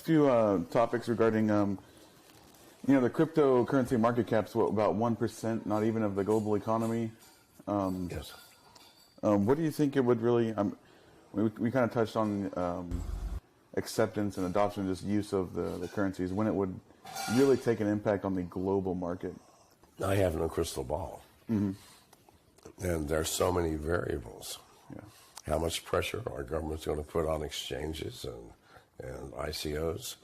few topics regarding, the cryptocurrency market cap's about 1%, not even of the global economy. Yes. What do you think it would really? We kind of touched on acceptance and adoption, just use of the currencies. When it would really take an impact on the global market? I have no crystal ball, and there's so many variables. Yeah. How much pressure our government's going to put on exchanges and ICOs?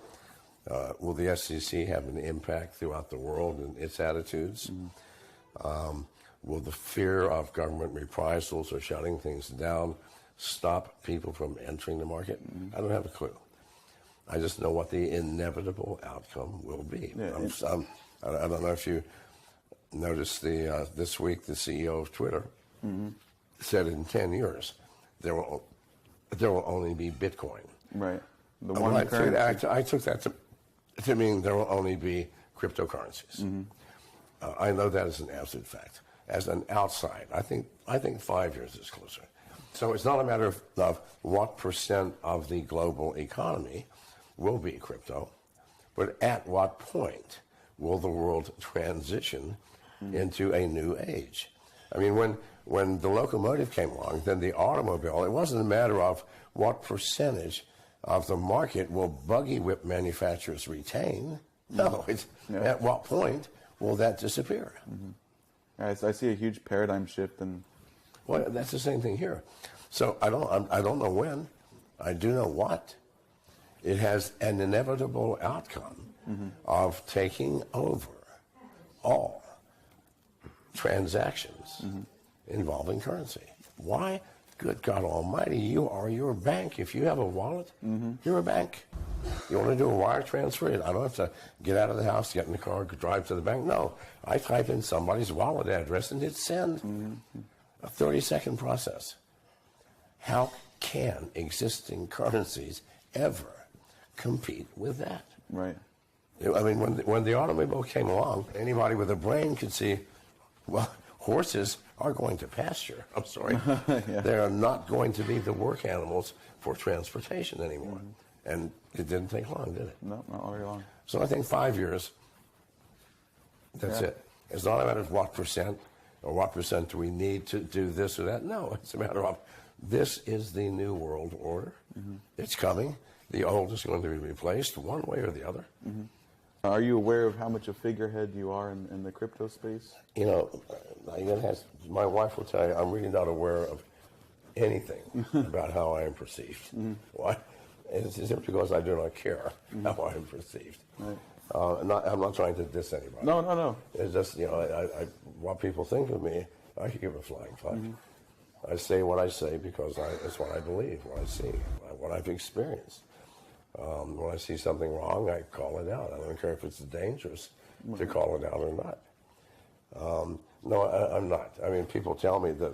Will the SEC have an impact throughout the world in its attitudes? Will the fear of government reprisals or shutting things down stop people from entering the market? I don't have a clue. I just know what the inevitable outcome will be. Yeah, I don't know if you noticed this week the CEO of Twitter said in 10 years there will only be Bitcoin. Right. The one I took that to mean there will only be cryptocurrencies. I know that is an absolute fact. As an outside, I think 5 years is closer. So it's not a matter of what percent of the global economy will be crypto, but at what point will the world transition into a new age? I mean, when the locomotive came along, then the automobile, it wasn't a matter of what percentage of the market will buggy whip manufacturers retain. No, it's at what point will that disappear? I see a huge paradigm shift, and well, that's the same thing here. So I don't know when. I do know what. It has an inevitable outcome of taking over all transactions involving currency. Why? Good God Almighty, you are your bank. If you have a wallet, you're a bank. You want to do a wire transfer? I don't have to get out of the house, get in the car, drive to the bank. No, I type in somebody's wallet address and hit send. A 30-second process. How can existing currencies ever compete with that? Right. I mean, when the automobile came along, anybody with a brain could see, well, horses are going to pasture. I'm sorry. They are not going to be the work animals for transportation anymore. And it didn't take long, did it? No, not very long. So I think 5 years, that's it. It's not a matter of what percent or what percent do we need to do this or that. No, it's a matter of this is the new world order. It's coming. The old is going to be replaced one way or the other. Are you aware of how much a figurehead you are in the crypto space? You know, my wife will tell you I'm really not aware of anything about how I am perceived. Why? It's simply because I do not care how I am perceived. Right. I'm not trying to diss anybody. No. It's just, what people think of me, I could give a flying fuck. I say what I say because it's what I believe, what I see, what I've experienced. When I see something wrong, I call it out. I don't care if it's dangerous to call it out or not. No, I'm not. I mean, people tell me that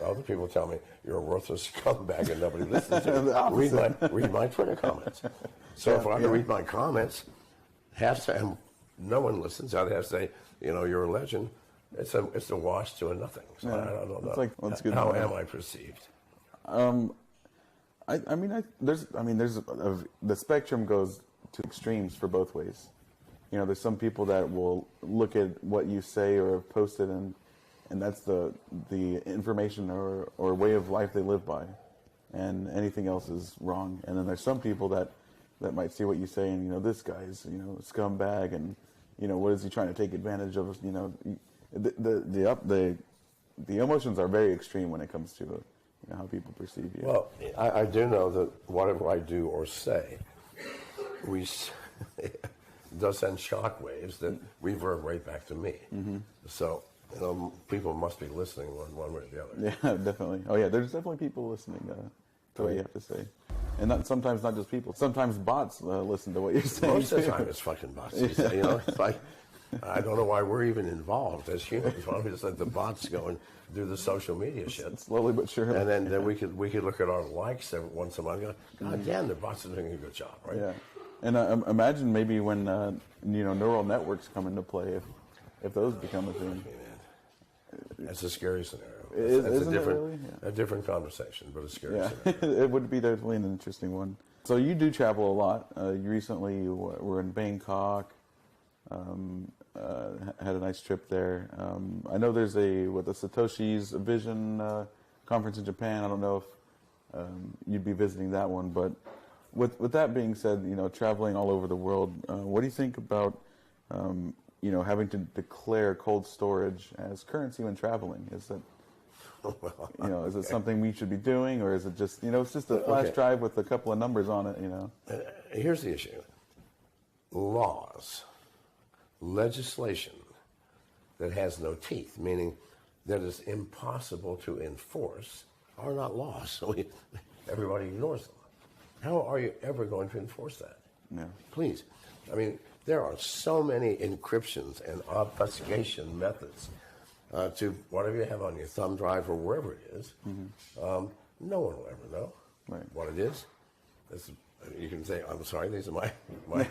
other people tell me you're a worthless scumbag and nobody listens to you. Read my Twitter comments. So if I have to read my comments, no one listens. I'd have to say, you're a legend. It's a wash to a nothing. So I don't know. How am I perceived? The spectrum goes to extremes for both ways. There's some people that will look at what you say or have posted, and that's the information or way of life they live by, and anything else is wrong. And then there's some people that might see what you say and this guy's a scumbag, and what is he trying to take advantage of? The emotions are very extreme when it comes to how people perceive you. Well, I do know that whatever I do or say, does send shock waves that reverberate back to me. So, people must be listening one way or the other. Yeah, definitely. Oh, yeah, there's definitely people listening to what you have to say. And sometimes not just people. Sometimes bots listen to what you're saying. Most of the time it's fucking bots. It's like, I don't know why we're even involved as humans. Why don't we just let the bots go and do the social media shit? Slowly but surely. And then we could look at our likes every once in a while and go, God damn, the bots are doing a good job, right? Yeah. And imagine maybe when neural networks come into play, if those become a thing. That's a scary scenario. It's isn't it really? a different conversation, but a scary Yeah, scenario. it would be definitely an interesting one. So you do travel a lot. You recently were in Bangkok. Had a nice trip there. I know there's the Satoshi's Vision conference in Japan. I don't know if you'd be visiting that one, but with that being said, traveling all over the world, what do you think about having to declare cold storage as currency when traveling? Is that is it something we should be doing, or is it just it's just a flash drive with a couple of numbers on it? Here's the issue: laws, legislation that has no teeth, meaning that is impossible to enforce, are not laws. So everybody ignores them. How are you ever going to enforce that? Yeah. Please. I mean, there are so many encryptions and obfuscation methods to whatever you have on your thumb drive or wherever it is. Mm-hmm. No one will ever know what it is. You can say, I'm sorry, these are my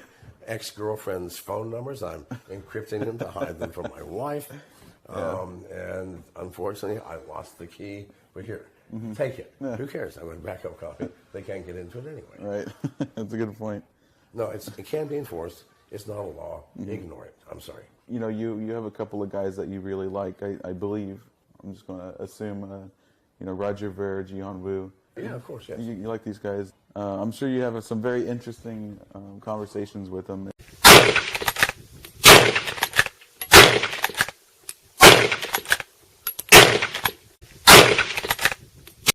ex-girlfriend's phone numbers. I'm encrypting them to hide them from my wife. And unfortunately, I lost the key. But here, take it. Yeah. Who cares? I'm a backup copy. They can't get into it anyway. Right. That's a good point. No, it can be enforced. It's not a law. Mm-hmm. Ignore it. I'm sorry. You have a couple of guys that you really like, I believe. I'm just going to assume, Roger Ver, Jihan Wu. Yeah, of course, yes. You like these guys. I'm sure you have some very interesting conversations with them.